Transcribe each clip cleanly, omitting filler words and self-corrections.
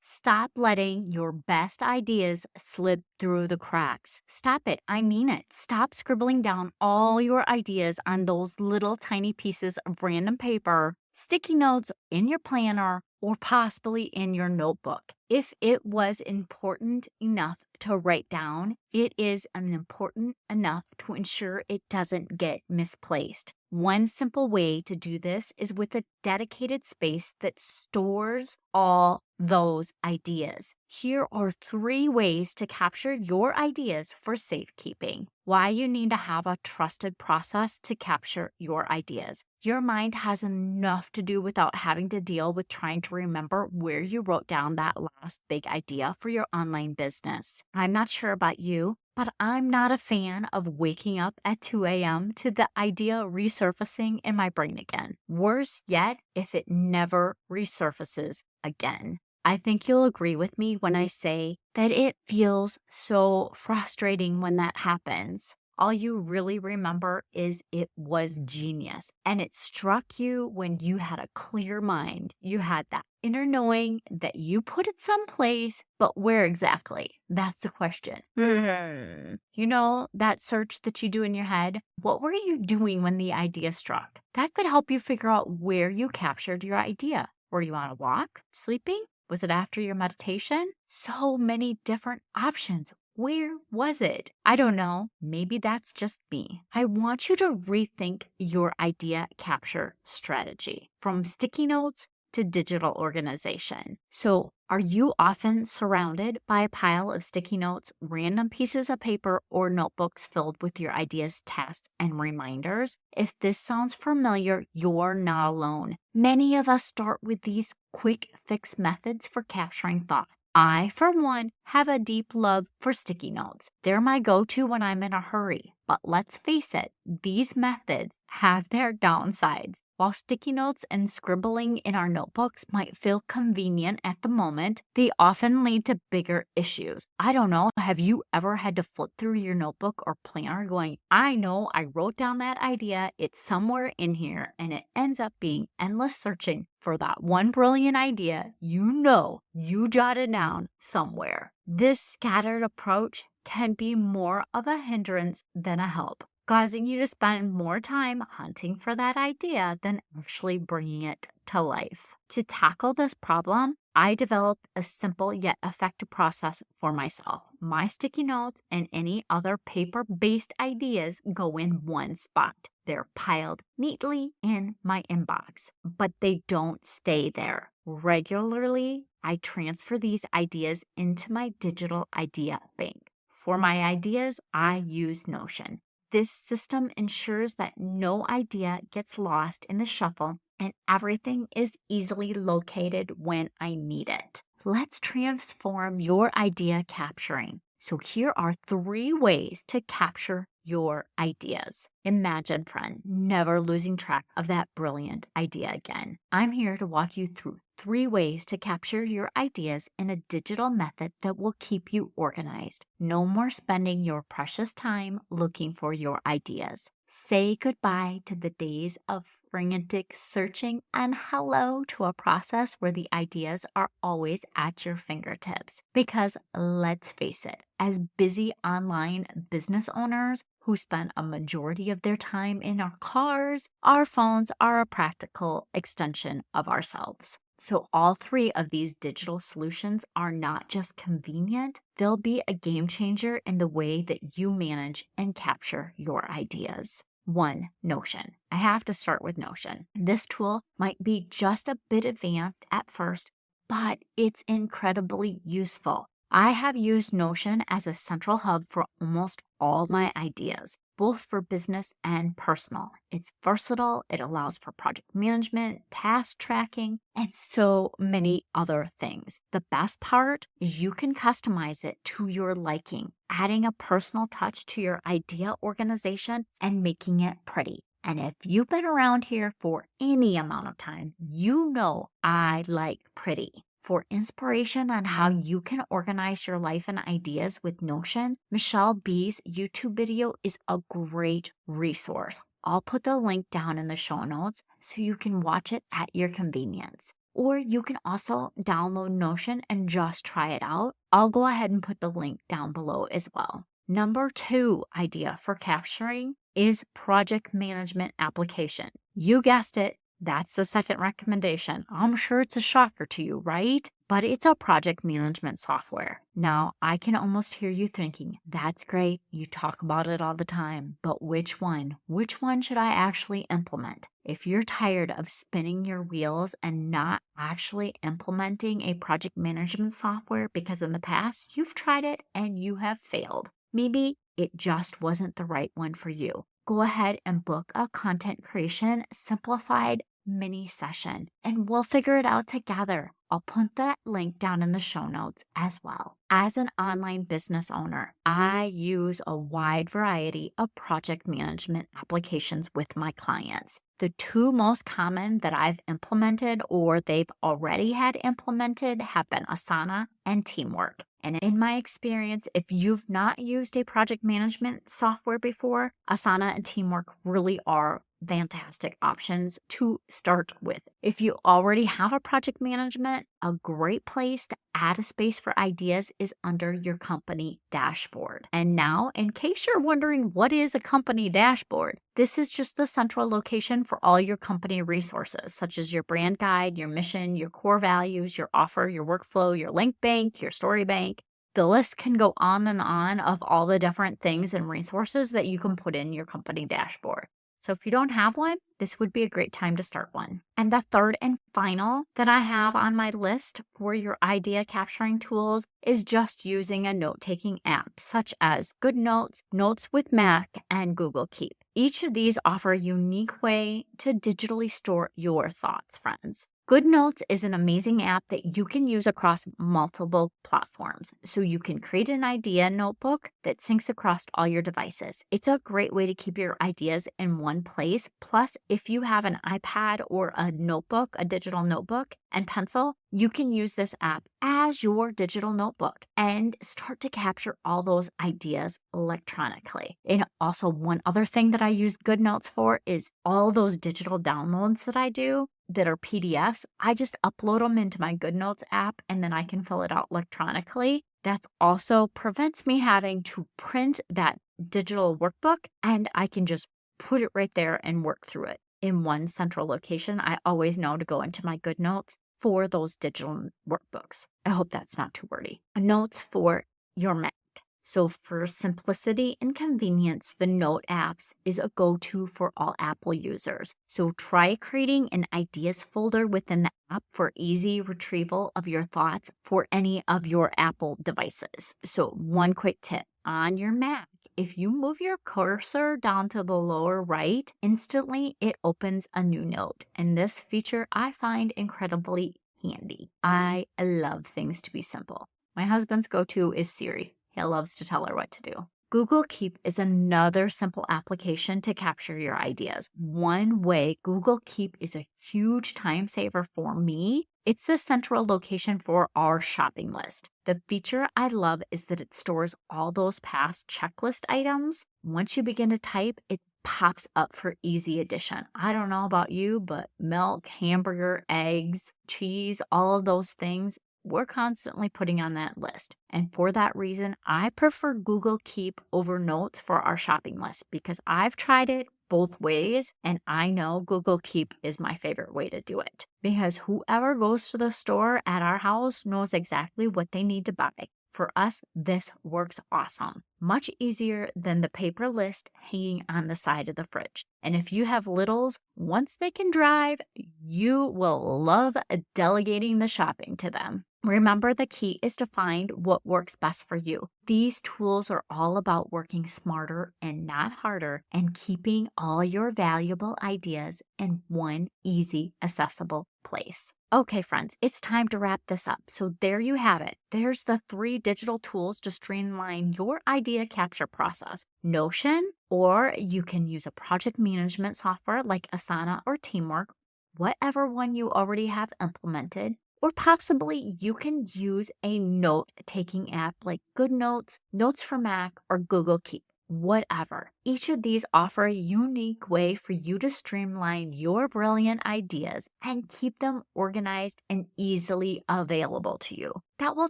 Stop letting your best ideas slip through the cracks. Stop it. I mean it. Stop scribbling down all your ideas on those little tiny pieces of random paper, sticky notes in your planner, or possibly in your notebook. If it was important enough to write down, it is important enough to ensure it doesn't get misplaced. One simple way to do this is with a dedicated space that stores all those ideas. Here are 3 ways to capture your ideas for safekeeping. Why you need to have a trusted process to capture your ideas. Your mind has enough to do without having to deal with trying to remember where you wrote down that last big idea for your online business. I'm not sure about you, but I'm not a fan of waking up at 2 a.m. to the idea resurfacing in my brain again. Worse yet, if it never resurfaces again. I think you'll agree with me when I say that it feels so frustrating when that happens. All you really remember is it was genius, and it struck you when you had a clear mind. You had that inner knowing that you put it someplace, but where exactly? That's the question. You know, that search that you do in your head, what were you doing when the idea struck? That could help you figure out where you captured your idea. Were you on a walk? Sleeping? Was it after your meditation? So many different options. Where was it? I don't know. Maybe that's just me. I want you to rethink your idea capture strategy from sticky notes to digital organization. So, are you often surrounded by a pile of sticky notes, random pieces of paper, or notebooks filled with your ideas, tasks, and reminders? If this sounds familiar, you're not alone. Many of us start with these quick fix methods for capturing thought. I, for one, have a deep love for sticky notes. They're my go-to when I'm in a hurry. But let's face it, these methods have their downsides. While sticky notes and scribbling in our notebooks might feel convenient at the moment, they often lead to bigger issues. I don't know, have you ever had to flip through your notebook or planner going, I know I wrote down that idea, it's somewhere in here, and it ends up being endless searching for that one brilliant idea you jotted down somewhere. This scattered approach can be more of a hindrance than a help, causing you to spend more time hunting for that idea than actually bringing it to life. To tackle this problem, I developed a simple yet effective process for myself. My sticky notes and any other paper-based ideas go in one spot. They're piled neatly in my inbox, but they don't stay there. Regularly, I transfer these ideas into my digital idea bank. For my ideas, I use Notion. This system ensures that no idea gets lost in the shuffle and everything is easily located when I need it. Let's transform your idea capturing. So here are 3 ways to capture your ideas. Imagine, friend, never losing track of that brilliant idea again. I'm here to walk you through 3 ways to capture your ideas in a digital method that will keep you organized. No more spending your precious time looking for your ideas. Say goodbye to the days of frantic searching and hello to a process where the ideas are always at your fingertips. Because let's face it, as busy online business owners who spend a majority of their time in our cars, our phones are a practical extension of ourselves. So all 3 of these digital solutions are not just convenient, they'll be a game changer in the way that you manage and capture your ideas. 1. Notion. I have to start with Notion. This tool might be just a bit advanced at first, but it's incredibly useful. I have used Notion as a central hub for almost all my ideas, both for business and personal. It's versatile, it allows for project management, task tracking, and so many other things. The best part is you can customize it to your liking, adding a personal touch to your idea organization and making it pretty. And if you've been around here for any amount of time, you know I like pretty. For inspiration on how you can organize your life and ideas with Notion, Michelle B's YouTube video is a great resource. I'll put the link down in the show notes so you can watch it at your convenience. or you can also download Notion and just try it out. I'll go ahead and put the link down below as well. Number 2 idea for capturing is project management application. You guessed it. That's the second recommendation. I'm sure it's a shocker to you, right? But it's a project management software. Now, I can almost hear you thinking, that's great. You talk about it all the time, but which one? Which one should I actually implement? If you're tired of spinning your wheels and not actually implementing a project management software because in the past you've tried it and you have failed, maybe it just wasn't the right one for you, go ahead and book a content creation simplified mini session and we'll figure it out together. I'll put that link down in the show notes as well. As an online business owner, I use a wide variety of project management applications with my clients. The 2 most common that I've implemented or they've already had implemented have been Asana and Teamwork. And in my experience, if you've not used a project management software before, Asana and Teamwork really are fantastic options to start with. If you already have a project management, a great place to add a space for ideas is under your company dashboard. And now, in case you're wondering what is a company dashboard, this is just the central location for all your company resources, such as your brand guide, your mission, your core values, your offer, your workflow, your link bank, your story bank. The list can go on and on of all the different things and resources that you can put in your company dashboard. So if you don't have one, this would be a great time to start one. And the third and final that I have on my list for your idea capturing tools is just using a note-taking app such as GoodNotes, Notes with Mac, and Google Keep. Each of these offer a unique way to digitally store your thoughts, friends. GoodNotes is an amazing app that you can use across multiple platforms. So you can create an idea notebook that syncs across all your devices. It's a great way to keep your ideas in one place. Plus, if you have an iPad or a notebook, a digital notebook and pencil, you can use this app as your digital notebook and start to capture all those ideas electronically. And also, one other thing that I use GoodNotes for is all those digital downloads that I do that are PDFs. I just upload them into my GoodNotes app and then I can fill it out electronically. That also prevents me having to print that digital workbook, and I can just put it right there and work through it in one central location. I always know to go into my GoodNotes for those digital workbooks. I hope that's not too wordy. Notes for your Mac. So for simplicity and convenience, the Note apps is a go-to for all Apple users. So try creating an ideas folder within the app for easy retrieval of your thoughts for any of your Apple devices. So one quick tip on your Mac, if you move your cursor down to the lower right, instantly it opens a new note. And this feature I find incredibly handy. I love things to be simple. My husband's go-to is Siri. He loves to tell her what to do. Google Keep is another simple application to capture your ideas. One way Google Keep is a huge time saver for me. It's the central location for our shopping list. The feature I love is that it stores all those past checklist items. Once you begin to type, it pops up for easy addition. I don't know about you, but milk, hamburger, eggs, cheese, all of those things, we're constantly putting on that list. And for that reason, I prefer Google Keep over Notes for our shopping list because I've tried it both ways and I know Google Keep is my favorite way to do it because whoever goes to the store at our house knows exactly what they need to buy. For us, this works awesome. Much easier than the paper list hanging on the side of the fridge. And if you have littles, once they can drive, you will love delegating the shopping to them. Remember, the key is to find what works best for you. These tools are all about working smarter and not harder and keeping all your valuable ideas in one easy, accessible place. Okay, friends, it's time to wrap this up. So there you have it. There's the 3 digital tools to streamline your idea capture process. Notion, or you can use a project management software like Asana or Teamwork, whatever one you already have implemented. Or possibly you can use a note-taking app like GoodNotes, Notes for Mac, or Google Keep. whatever. Each of these offer a unique way for you to streamline your brilliant ideas and keep them organized and easily available to you. That will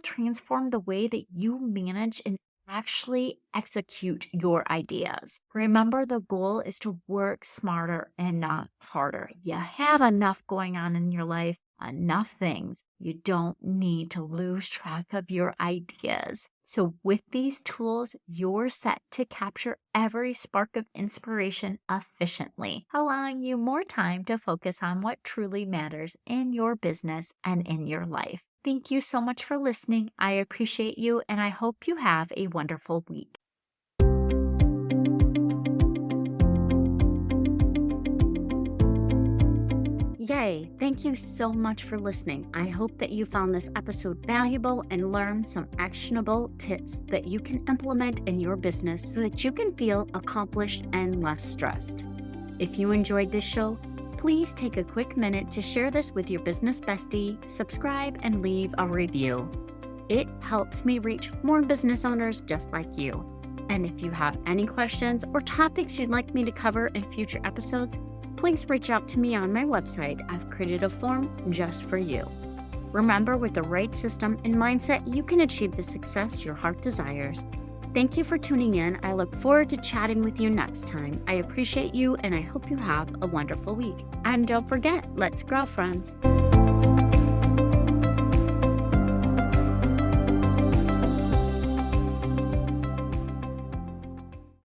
transform the way that you manage and actually execute your ideas. Remember, the goal is to work smarter and not harder. You have enough going on in your life, enough things. You don't need to lose track of your ideas. So with these tools, you're set to capture every spark of inspiration efficiently, allowing you more time to focus on what truly matters in your business and in your life. Thank you so much for listening. I appreciate you, and I hope you have a wonderful week. Yay! Thank you so much for listening. I hope that you found this episode valuable and learned some actionable tips that you can implement in your business so that you can feel accomplished and less stressed. If you enjoyed this show, please take a quick minute to share this with your business bestie, subscribe, and leave a review. It helps me reach more business owners just like you. And if you have any questions or topics you'd like me to cover in future episodes, please reach out to me on my website. I've created a form just for you. Remember, with the right system and mindset, you can achieve the success your heart desires. Thank you for tuning in. I look forward to chatting with you next time. I appreciate you, and I hope you have a wonderful week. And don't forget, let's grow, friends.